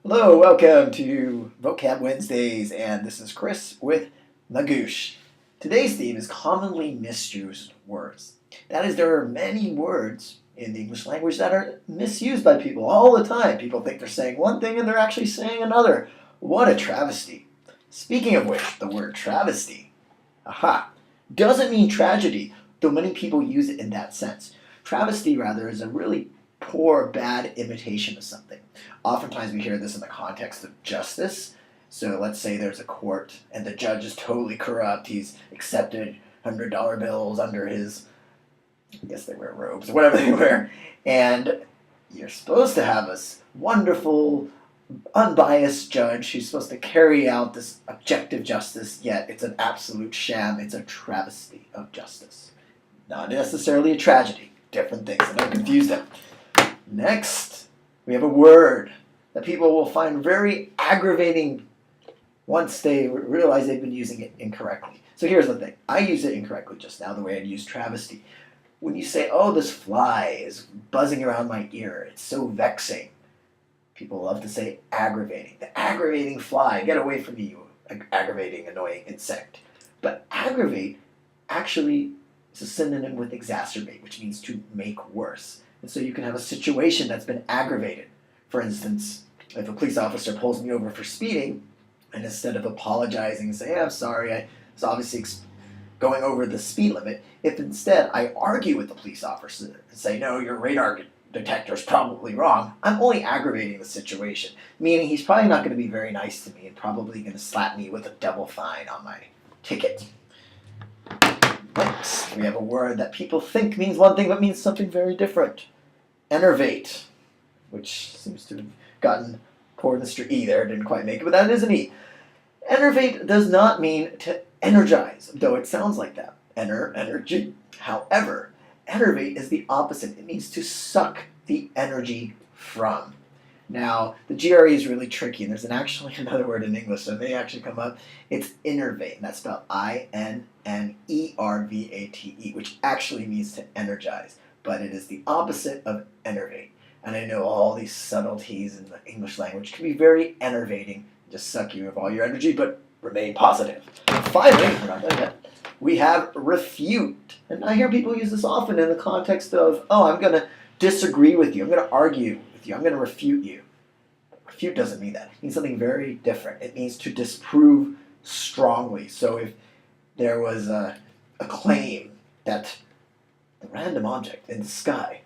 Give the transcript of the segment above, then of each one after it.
Hello, welcome to Vocab Wednesdays, and this is Chris with Magoosh. Today's theme is commonly misused words. That is, there are many words in the English language that are misused by people all the time. People think they're saying one thing and they're actually saying another. What a travesty. Speaking of which, the word travesty, doesn't mean tragedy, though many people use it in that sense. Travesty, rather, is a really poor, bad imitation of something. Oftentimes we hear this in the context of justice. So let's say there's a court and the judge is totally corrupt. He's accepted $100 bills under his, I guess they wear robes, whatever they wear. And you're supposed to have this wonderful, unbiased judge who's supposed to carry out this objective justice, yet it's an absolute sham. It's a travesty of justice. Not necessarily a tragedy. Different things, and don't confuse them. Next, we have a word that people will find very aggravating once they realize they've been using it incorrectly. So here's the thing. I use it incorrectly just now, the way I'd use travesty. When you say, oh, this fly is buzzing around my ear, it's so vexing. People love to say aggravating. The aggravating fly, get away from me, you aggravating, annoying insect. But aggravate actually is a synonym with exacerbate, which means to make worse. And so you can have a situation that's been aggravated. For instance, if a police officer pulls me over for speeding, and instead of apologizing and saying, I'm sorry, I was obviously going over the speed limit, if instead I argue with the police officer and say, no, your radar detector is probably wrong, I'm only aggravating the situation, meaning he's probably not going to be very nice to me and probably going to slap me with a double fine on my ticket. Next, we have a word that people think means one thing but means something very different. Enervate, which seems to have gotten poor Mr. E there, didn't quite make it, but that is an E. Enervate does not mean to energize, though it sounds like that. Energy. However, enervate is the opposite. It means to suck the energy from. Now, the GRE is really tricky, and there's actually another word in English, so it may actually come up. It's innervate, and that's spelled I-N-N-E-R-V-A-T-E, which actually means to energize, but it is the opposite of enervate. And I know all these subtleties in the English language can be very enervating, just suck you of all your energy, but remain positive. Finally, we're not done yet, we have refute. And I hear people use this often in the context of, oh, I'm going to disagree with you, I'm going to argue with you, I'm going to refute you. Refute doesn't mean that. It means something very different. It means to disprove strongly. So if there was a claim that the random object in the sky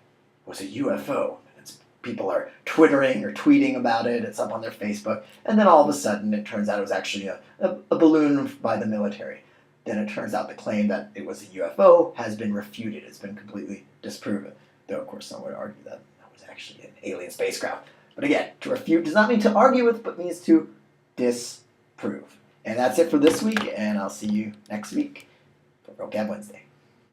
was a UFO, people are twittering or tweeting about it, it's up on their Facebook, and then all of a sudden it turns out it was actually a balloon by the military. Then it turns out the claim that it was a UFO has been refuted, it's been completely disproven. Though, of course, some would argue that that was actually an alien spacecraft. But again, to refute does not mean to argue with, but means to disprove. And that's it for this week, and I'll see you next week for Vocab Wednesday.